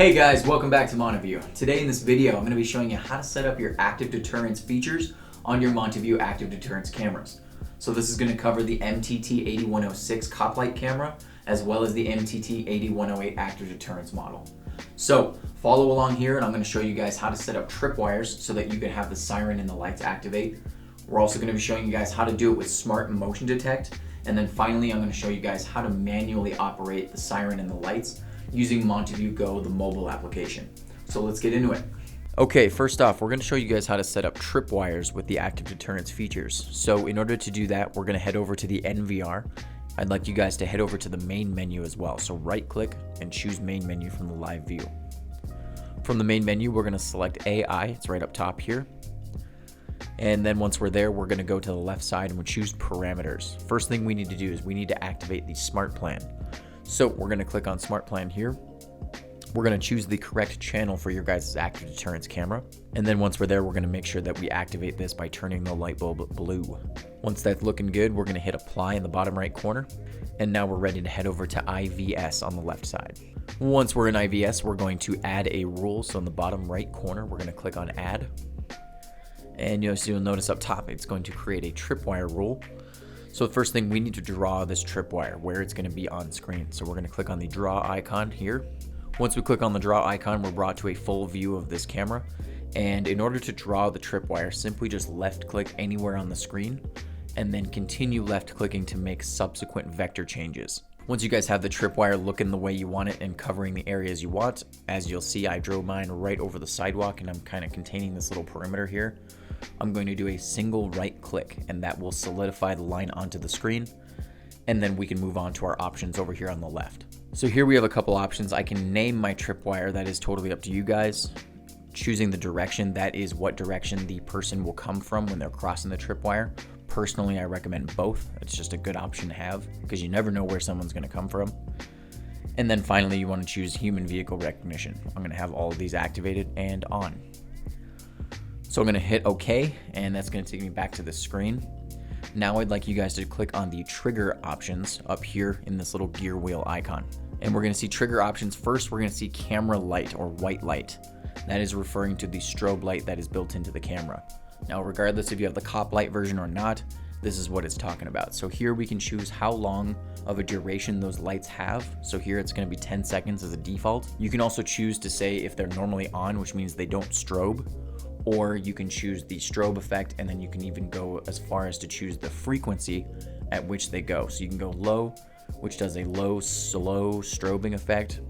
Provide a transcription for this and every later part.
Hey guys, welcome back to Montavue. Today in this video, I'm going to be showing you how to set up your active deterrence features on your Montavue active deterrence cameras. So this is going to cover the MTT8106 cop light camera, as well as the MTT8108 active deterrence model. So follow along here and I'm going to show you guys how to set up tripwires so that you can have the siren and the lights activate. We're also going to be showing you guys how to do it with smart motion detect. And then finally, I'm going to show you guys how to manually operate the siren and the lights using Montavue Go, the mobile application. So let's get into it. Okay, first off, we're going to show you guys how to set up tripwires with the active deterrence features. So in order to do that, we're going to head over to the NVR. I'd like you guys to head over to the main menu as well. So right click and choose main menu from the live view. From the main menu, we're going to select AI. It's right up top here. And then once we're there, we're going to go to the left side and we'll choose parameters. First thing we need to do is we need to activate the smart plan. So we're going to click on smart plan here. We're going to choose the correct channel for your guys' active deterrence camera. And then once we're there, we're going to make sure that we activate this by turning the light bulb blue. Once that's looking good, we're going to hit apply in the bottom right corner. And now we're ready to head over to IVS on the left side. Once we're in IVS, we're going to add a rule. So in the bottom right corner, we're going to click on add. And you'll notice up top, it's going to create a tripwire rule. So the first thing, we need to draw this tripwire where it's going to be on screen. So we're going to click on the draw icon here. Once we click on the draw icon, we're brought to a full view of this camera. And in order to draw the tripwire, simply just left click anywhere on the screen and then continue left clicking to make subsequent vector changes. Once you guys have the tripwire looking the way you want it and covering the areas you want, as you'll see, I drove mine right over the sidewalk and I'm kind of containing this little perimeter here. I'm going to do a single right click and that will solidify the line onto the screen. And then we can move on to our options over here on the left. So here we have a couple options. I can name my tripwire. That is totally up to you guys. Choosing the direction, that is what direction the person will come from when they're crossing the tripwire. Personally, I recommend both. It's just a good option to have because you never know where someone's going to come from. And then finally, you want to choose human vehicle recognition. I'm going to have all of these activated and on. So I'm going to hit OK, and that's going to take me back to the screen. Now I'd like you guys to click on the trigger options up here in this little gear wheel icon. And we're going to see trigger options. First, we're going to see camera light or white light. That is referring to the strobe light that is built into the camera. Now, regardless if you have the cop light version or not, this is what it's talking about. So here we can choose how long of a duration those lights have. So here it's going to be 10 seconds as a default. You can also choose to say if they're normally on, which means they don't strobe, or you can choose the strobe effect, and then you can even go as far as to choose the frequency at which they go. So you can go low, which does a low, slow strobing effect,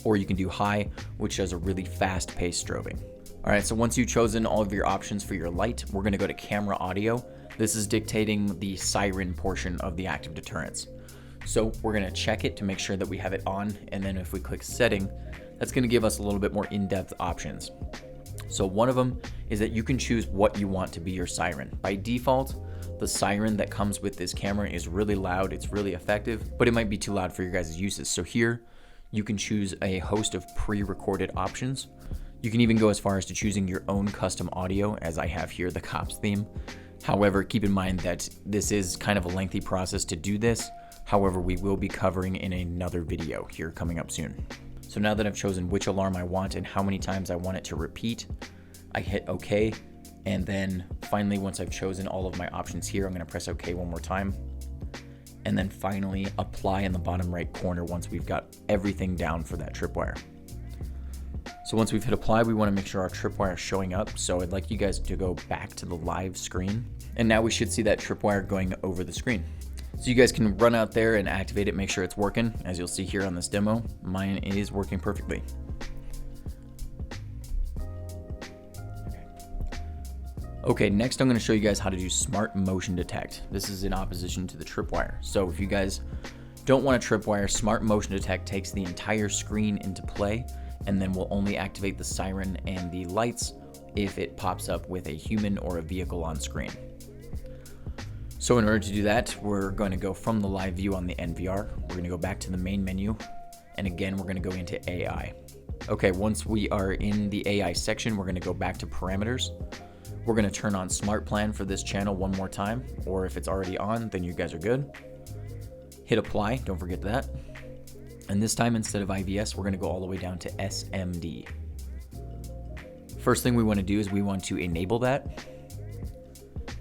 or you can do high, which does a really fast-paced strobing. All right, so once you've chosen all of your options for your light, we're gonna go to camera audio. This is dictating the siren portion of the active deterrence. So we're gonna check it to make sure that we have it on, and then if we click setting, that's gonna give us a little bit more in-depth options. So one of them is that you can choose what you want to be your siren. By default, the siren that comes with this camera is really loud, it's really effective, but it might be too loud for your guys' uses. So here, you can choose a host of pre-recorded options. You can even go as far as to choosing your own custom audio, as I have here, the cops theme. However, keep in mind that this is kind of a lengthy process to do this. However, we will be covering in another video here coming up soon. So now that I've chosen which alarm I want and how many times I want it to repeat, I hit OK. And then finally, once I've chosen all of my options here, I'm going to press OK one more time. And then finally apply in the bottom right corner once we've got everything down for that tripwire. So once we've hit apply, we want to make sure our tripwire is showing up. So I'd like you guys to go back to the live screen. And now we should see that tripwire going over the screen. So you guys can run out there and activate it, make sure it's working. As you'll see here on this demo, mine is working perfectly. Okay, next I'm going to show you guys how to do smart motion detect. This is in opposition to the tripwire. So if you guys don't want a tripwire, smart motion detect takes the entire screen into play and then will only activate the siren and the lights if it pops up with a human or a vehicle on screen. So in order to do that, we're going to go from the live view on the NVR. We're going to go back to the main menu. And again, we're going to go into AI. Okay, once we are in the AI section, we're going to go back to parameters. We're going to turn on smart plan for this channel one more time, or if it's already on, then you guys are good. Hit apply, don't forget that. And this time, instead of IVS, we're going to go all the way down to SMD. First thing we want to do is we want to enable that.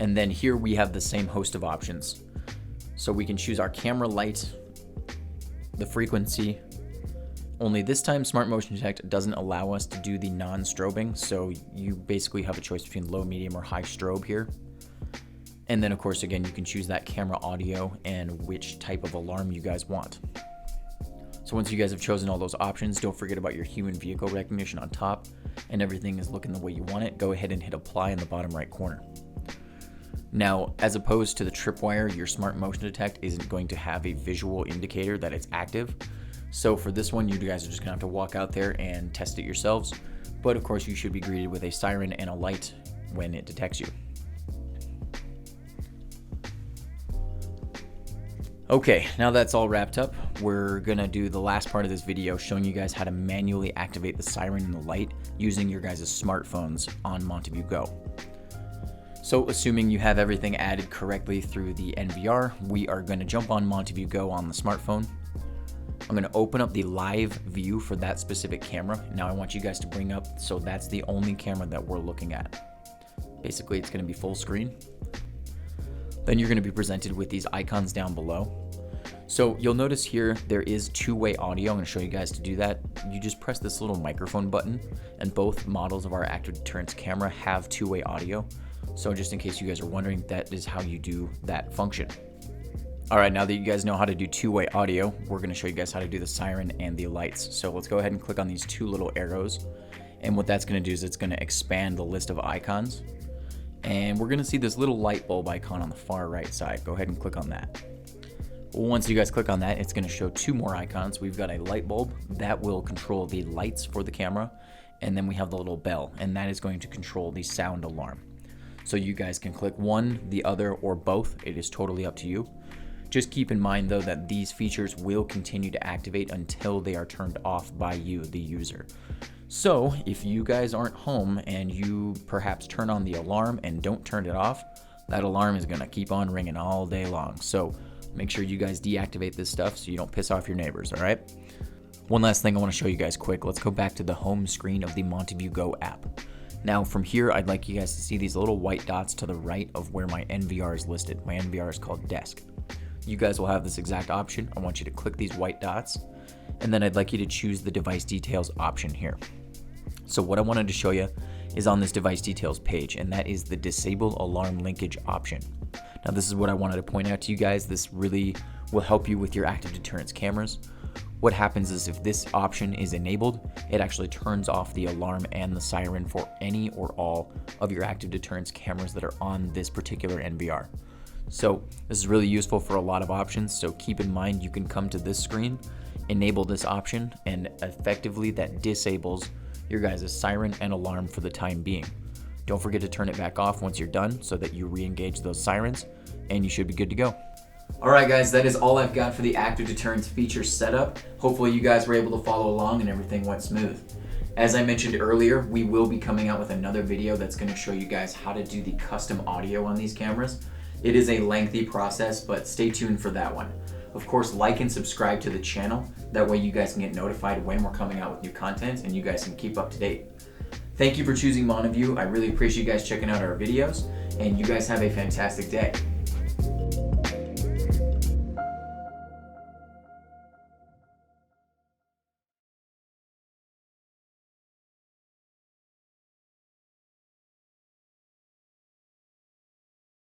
And then here we have the same host of options. So we can choose our camera light, the frequency. Only this time, Smart Motion Detect doesn't allow us to do the non-strobing. So you basically have a choice between low, medium, or high strobe here. And then of course, again, you can choose that camera audio and which type of alarm you guys want. So once you guys have chosen all those options, don't forget about your human vehicle recognition on top, and everything is looking the way you want it. Go ahead and hit apply in the bottom right corner. Now, as opposed to the tripwire, your Smart Motion Detect isn't going to have a visual indicator that it's active. So for this one, you guys are just gonna have to walk out there and test it yourselves. But of course, you should be greeted with a siren and a light when it detects you. Okay, now that's all wrapped up, we're gonna do the last part of this video showing you guys how to manually activate the siren and the light using your guys' smartphones on Montavue Go. So assuming you have everything added correctly through the NVR, we are gonna jump on Montavue Go on the smartphone. I'm gonna open up the live view for that specific camera. Now I want you guys to bring up, so that's the only camera that we're looking at. Basically, it's gonna be full screen. Then you're gonna be presented with these icons down below. So you'll notice here there is two-way audio. I'm going to show you guys to do that. You just press this little microphone button, and both models of our active deterrence camera have two-way audio. So just in case you guys are wondering, that is how you do that function. All right, now that you guys know how to do two-way audio, we're going to show you guys how to do the siren and the lights. So let's go ahead and click on these two little arrows. And what that's going to do is it's going to expand the list of icons. And we're going to see this little light bulb icon on the far right side. Go ahead and click on that. Once you guys click on that, it's going to show two more icons. We've got a light bulb that will control the lights for the camera, and then we have the little bell, and that is going to control the sound alarm. So you guys can click one, the other, or both. It is totally up to you. Just keep in mind though that these features will continue to activate until they are turned off by you, the user. So if you guys aren't home and you perhaps turn on the alarm and don't turn it off, that alarm is going to keep on ringing all day long. So make sure you guys deactivate this stuff so you don't piss off your neighbors, all right? One last thing I want to show you guys quick. Let's go back to the home screen of the Montavue Go app. Now from here, I'd like you guys to see these little white dots to the right of where my NVR is listed. My NVR is called Desk. You guys will have this exact option. I want you to click these white dots, and then I'd like you to choose the device details option here. So what I wanted to show you is on this device details page, and that is the disable alarm linkage option. Now this is what I wanted to point out to you guys. This really will help you with your active deterrence cameras. What happens is if this option is enabled, it actually turns off the alarm and the siren for any or all of your active deterrence cameras that are on this particular NVR. So this is really useful for a lot of options. So keep in mind, you can come to this screen, enable this option, and effectively that disables your guys' siren and alarm for the time being. Don't forget to turn it back off once you're done so that you re-engage those sirens, and you should be good to go. Alright guys, that is all I've got for the active deterrence feature setup. Hopefully you guys were able to follow along and everything went smooth. As I mentioned earlier, we will be coming out with another video that's going to show you guys how to do the custom audio on these cameras. It is a lengthy process, but stay tuned for that one. Of course, like and subscribe to the channel. That way you guys can get notified when we're coming out with new content and you guys can keep up to date. Thank you for choosing Montavue. I really appreciate you guys checking out our videos, and you guys have a fantastic day.